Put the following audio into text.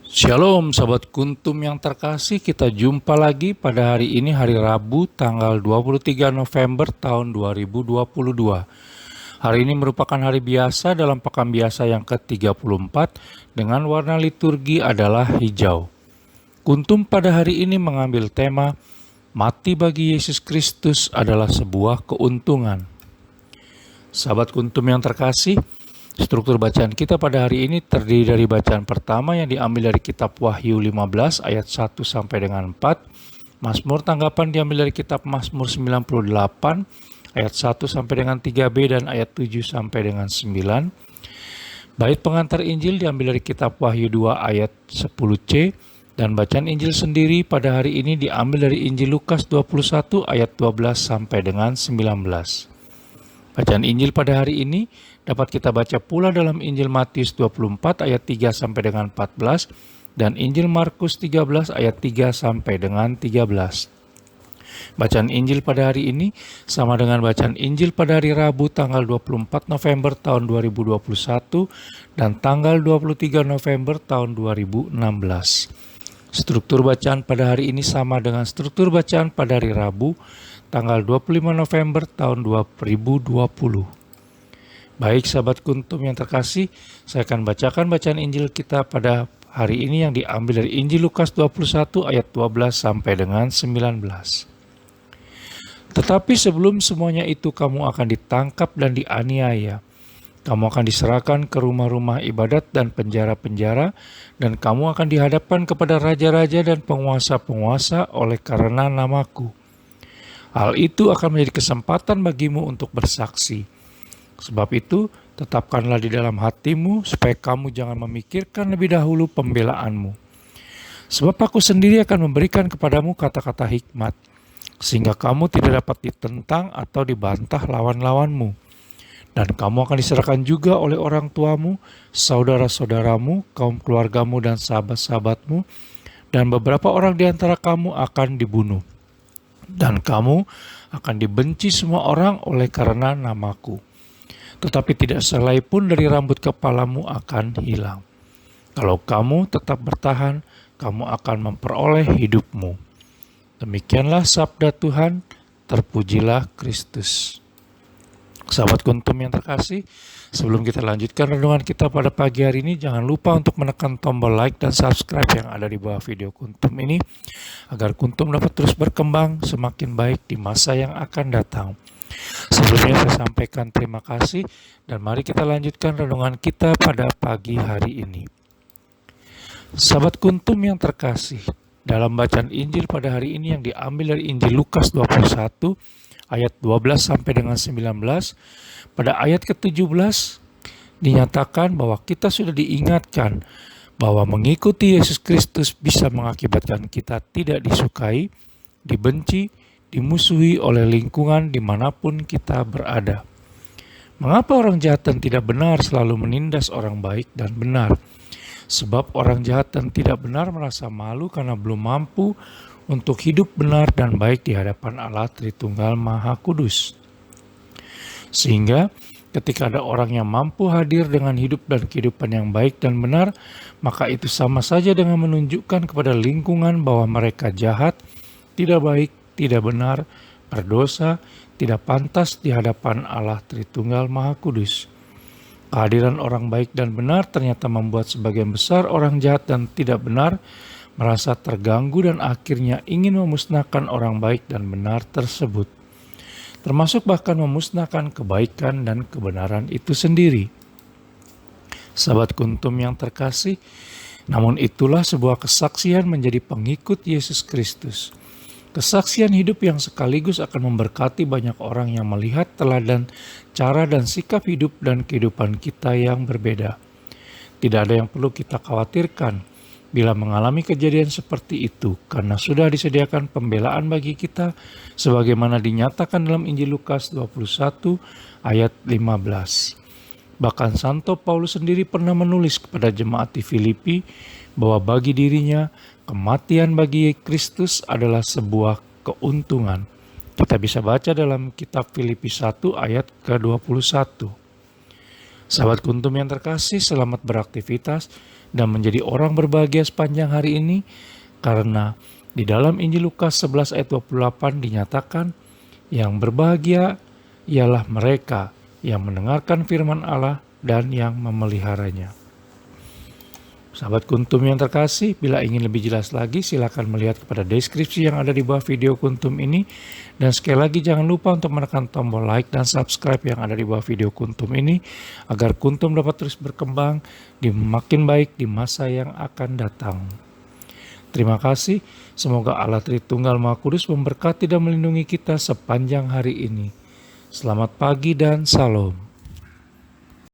Shalom sahabat kuntum yang terkasih, kita jumpa lagi pada hari ini, hari Rabu tanggal 23 November tahun 2022. Hari ini merupakan hari biasa dalam pekan biasa yang ke-34 dengan warna liturgi adalah hijau. Kuntum pada hari ini mengambil tema mati bagi Yesus Kristus adalah sebuah keuntungan. Sahabat kuntum yang terkasih, struktur bacaan kita pada hari ini terdiri dari bacaan pertama yang diambil dari kitab Wahyu 15 ayat 1 sampai dengan 4. Mazmur tanggapan diambil dari kitab Mazmur 98 ayat 1 sampai dengan 3b dan ayat 7 sampai dengan 9. Bait pengantar Injil diambil dari kitab Wahyu 2 ayat 10c dan bacaan Injil sendiri pada hari ini diambil dari Injil Lukas 21 ayat 12 sampai dengan 19. Bacaan Injil pada hari ini dapat kita baca pula dalam Injil Matius 24 ayat 3 sampai dengan 14 dan Injil Markus 13 ayat 3 sampai dengan 13. Bacaan Injil pada hari ini sama dengan bacaan Injil pada hari Rabu tanggal 24 November tahun 2021 dan tanggal 23 November tahun 2016. Struktur bacaan pada hari ini sama dengan struktur bacaan pada hari Rabu tanggal 25 November tahun 2020. Baik sahabat kuntum yang terkasih, saya akan bacakan bacaan Injil kita pada hari ini yang diambil dari Injil Lukas 21 ayat 12 sampai dengan 19. Tetapi sebelum semuanya itu kamu akan ditangkap dan dianiaya. Kamu akan diserahkan ke rumah-rumah ibadat dan penjara-penjara, dan kamu akan dihadapkan kepada raja-raja dan penguasa-penguasa oleh karena namaku. Hal itu akan menjadi kesempatan bagimu untuk bersaksi. Sebab itu, tetapkanlah di dalam hatimu supaya kamu jangan memikirkan lebih dahulu pembelaanmu. Sebab aku sendiri akan memberikan kepadamu kata-kata hikmat, sehingga kamu tidak dapat ditentang atau dibantah lawan-lawanmu. Dan kamu akan diserahkan juga oleh orang tuamu, saudara-saudaramu, kaum keluargamu dan sahabat-sahabatmu, dan beberapa orang di antara kamu akan dibunuh. Dan kamu akan dibenci semua orang oleh karena namaku. Tetapi tidak sehelai pun dari rambut kepalamu akan hilang. Kalau kamu tetap bertahan, kamu akan memperoleh hidupmu. Demikianlah sabda Tuhan, terpujilah Kristus. Sahabat kuntum yang terkasih, sebelum kita lanjutkan renungan kita pada pagi hari ini, jangan lupa untuk menekan tombol like dan subscribe yang ada di bawah video kuntum ini, agar kuntum dapat terus berkembang semakin baik di masa yang akan datang. Sebelumnya saya sampaikan terima kasih dan mari kita lanjutkan renungan kita pada pagi hari ini. Sahabat kuntum yang terkasih, dalam bacaan Injil pada hari ini yang diambil dari Injil Lukas 21 ayat 12 sampai dengan 19, pada ayat ke-17 dinyatakan bahwa kita sudah diingatkan bahwa mengikuti Yesus Kristus bisa mengakibatkan kita tidak disukai, dibenci, dimusuhi oleh lingkungan dimanapun kita berada. Mengapa orang jahat dan tidak benar selalu menindas orang baik dan benar? Sebab orang jahat dan tidak benar merasa malu karena belum mampu untuk hidup benar dan baik di hadapan Allah Tritunggal Maha Kudus. Sehingga ketika ada orang yang mampu hadir dengan hidup dan kehidupan yang baik dan benar, maka itu sama saja dengan menunjukkan kepada lingkungan bahwa mereka jahat, tidak baik, tidak benar, berdosa, tidak pantas di hadapan Allah Tritunggal Maha Kudus. Kehadiran orang baik dan benar ternyata membuat sebagian besar orang jahat dan tidak benar merasa terganggu dan akhirnya ingin memusnahkan orang baik dan benar tersebut. Termasuk bahkan memusnahkan kebaikan dan kebenaran itu sendiri. Sahabat kuntum yang terkasih, namun itulah sebuah kesaksian menjadi pengikut Yesus Kristus. Kesaksian hidup yang sekaligus akan memberkati banyak orang yang melihat teladan cara dan sikap hidup dan kehidupan kita yang berbeda. Tidak ada yang perlu kita khawatirkan bila mengalami kejadian seperti itu, karena sudah disediakan pembelaan bagi kita sebagaimana dinyatakan dalam Injil Lukas 21 ayat 15. Bahkan Santo Paulus sendiri pernah menulis kepada jemaat di Filipi bahwa bagi dirinya kematian bagi Kristus adalah sebuah keuntungan. Kita bisa baca dalam kitab Filipi 1 ayat ke-21. Sahabat kuntum yang terkasih, selamat beraktivitas dan menjadi orang berbahagia sepanjang hari ini, karena di dalam Injil Lukas 11 ayat 28 dinyatakan, yang berbahagia ialah mereka yang mendengarkan firman Allah dan yang memeliharanya. Sahabat Kuntum yang terkasih, bila ingin lebih jelas lagi silakan melihat kepada deskripsi yang ada di bawah video Kuntum ini. Dan sekali lagi jangan lupa untuk menekan tombol like dan subscribe yang ada di bawah video Kuntum ini, agar Kuntum dapat terus berkembang di makin baik di masa yang akan datang. Terima kasih, semoga Allah Tritunggal Maha Kudus memberkati dan melindungi kita sepanjang hari ini. Selamat pagi dan salam.